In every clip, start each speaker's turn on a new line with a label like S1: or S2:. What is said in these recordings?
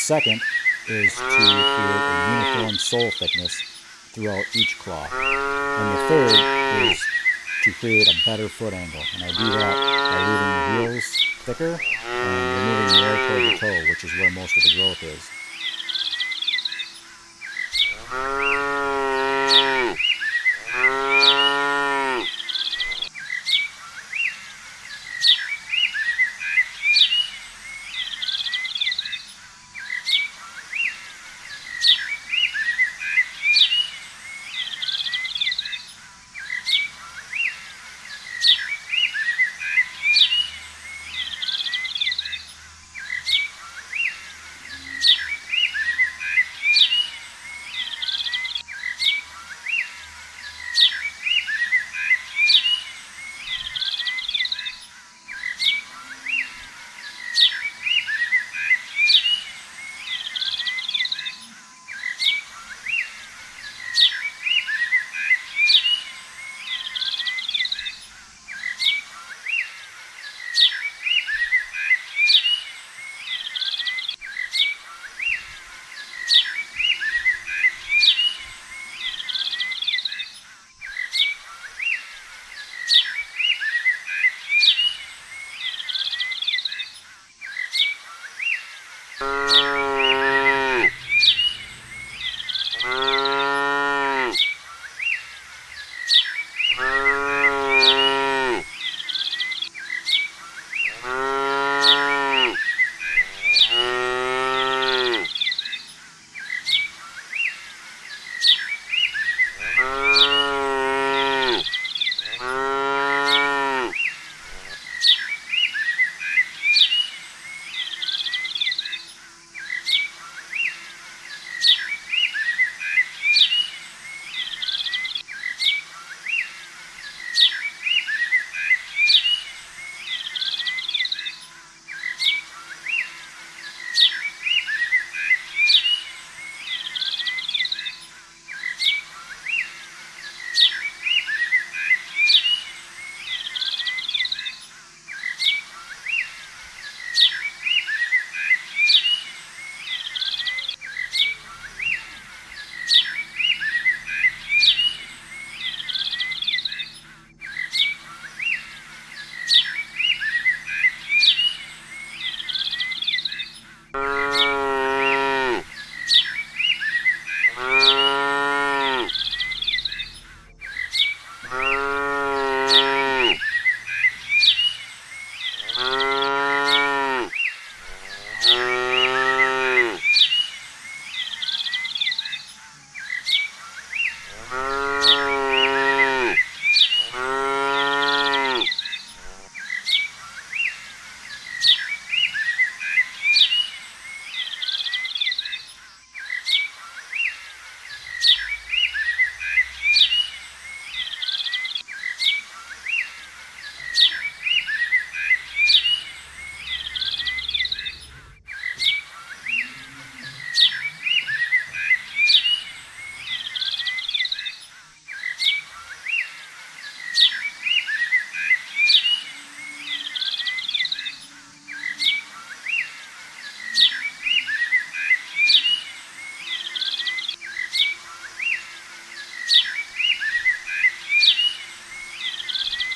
S1: second is to create a uniform sole thickness throughout each claw. And the third is to create a better foot angle. And I do that by leaving the heels thicker and removing more toward the toe, which is where most of the growth is.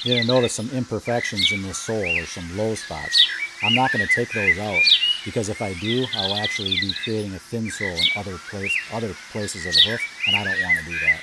S1: You're going to notice some imperfections in this sole or some low spots. I'm not going to take those out because if I do, I'll actually be creating a thin sole in other places of the hoof, and I don't want to do that.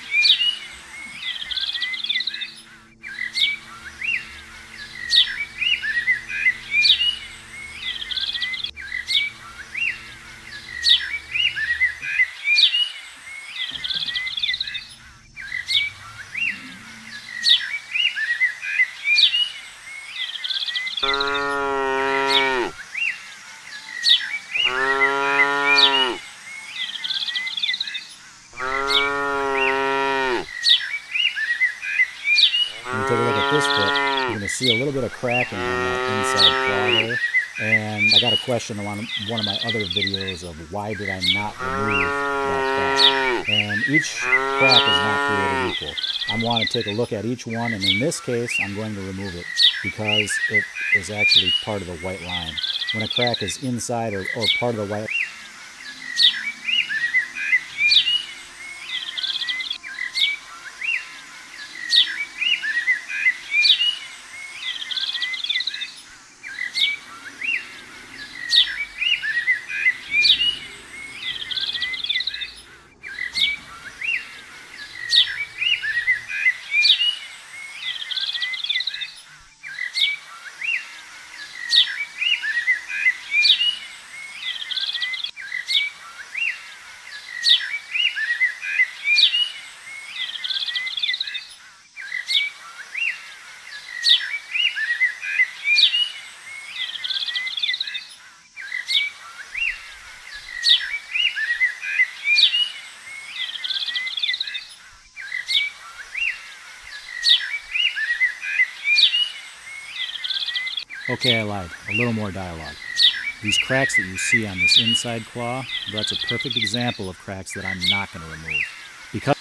S1: When you take a look at this foot, you're going to see a little bit of cracking on that inside claw there. And I got a question on one of my other videos of why did I not remove that crack. And each crack is not created equal. I want to take a look at each one, and in this case, I'm going to remove it because it is actually part of the white line. When a crack is inside or part of the white Okay, I lied. A little more dialogue. These cracks that you see on this inside claw, that's a perfect example of cracks that I'm not going to remove. Because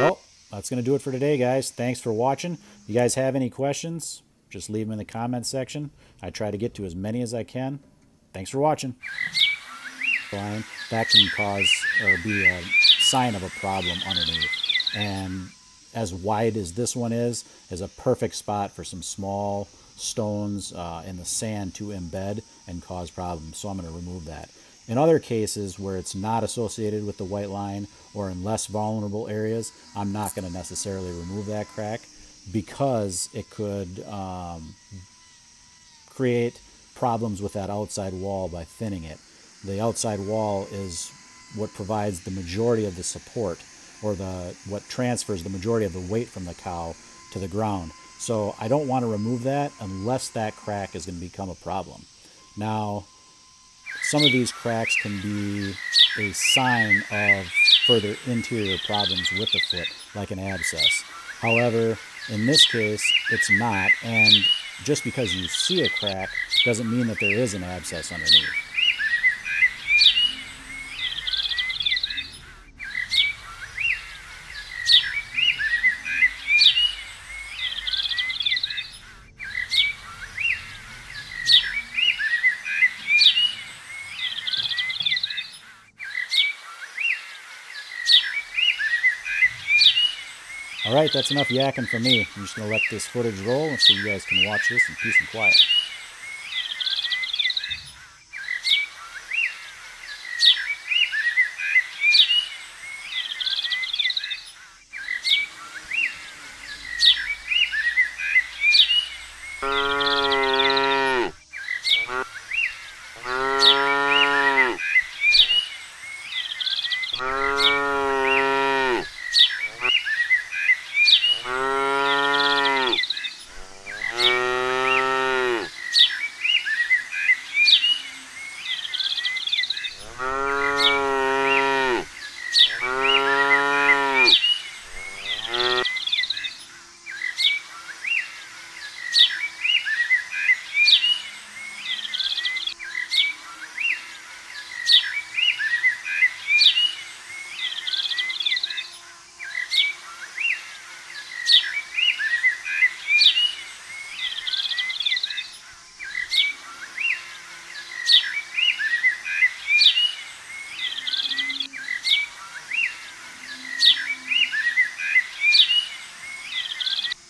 S1: well, that's going to do it for today, guys. Thanks for watching. If you guys have any questions, just leave them in the comments section. I try to get to as many as I can. Thanks for watching. That can cause or be a sign of a problem underneath. And as wide as this one is a perfect spot for some small stones in the sand to embed and cause problems. So I'm going to remove that. In other cases where it's not associated with the white line or in less vulnerable areas, I'm not going to necessarily remove that crack because it could create problems with that outside wall by thinning it. The outside wall is what provides the majority of the support, or what transfers the majority of the weight from the cow to the ground. So I don't want to remove that unless that crack is going to become a problem. Now, some of these cracks can be a sign of further interior problems with the foot, like an abscess. However, in this case, it's not, and just because you see a crack doesn't mean that there is an abscess underneath. All right, that's enough yakking for me. I'm just going to let this footage roll so you guys can watch this in peace and quiet.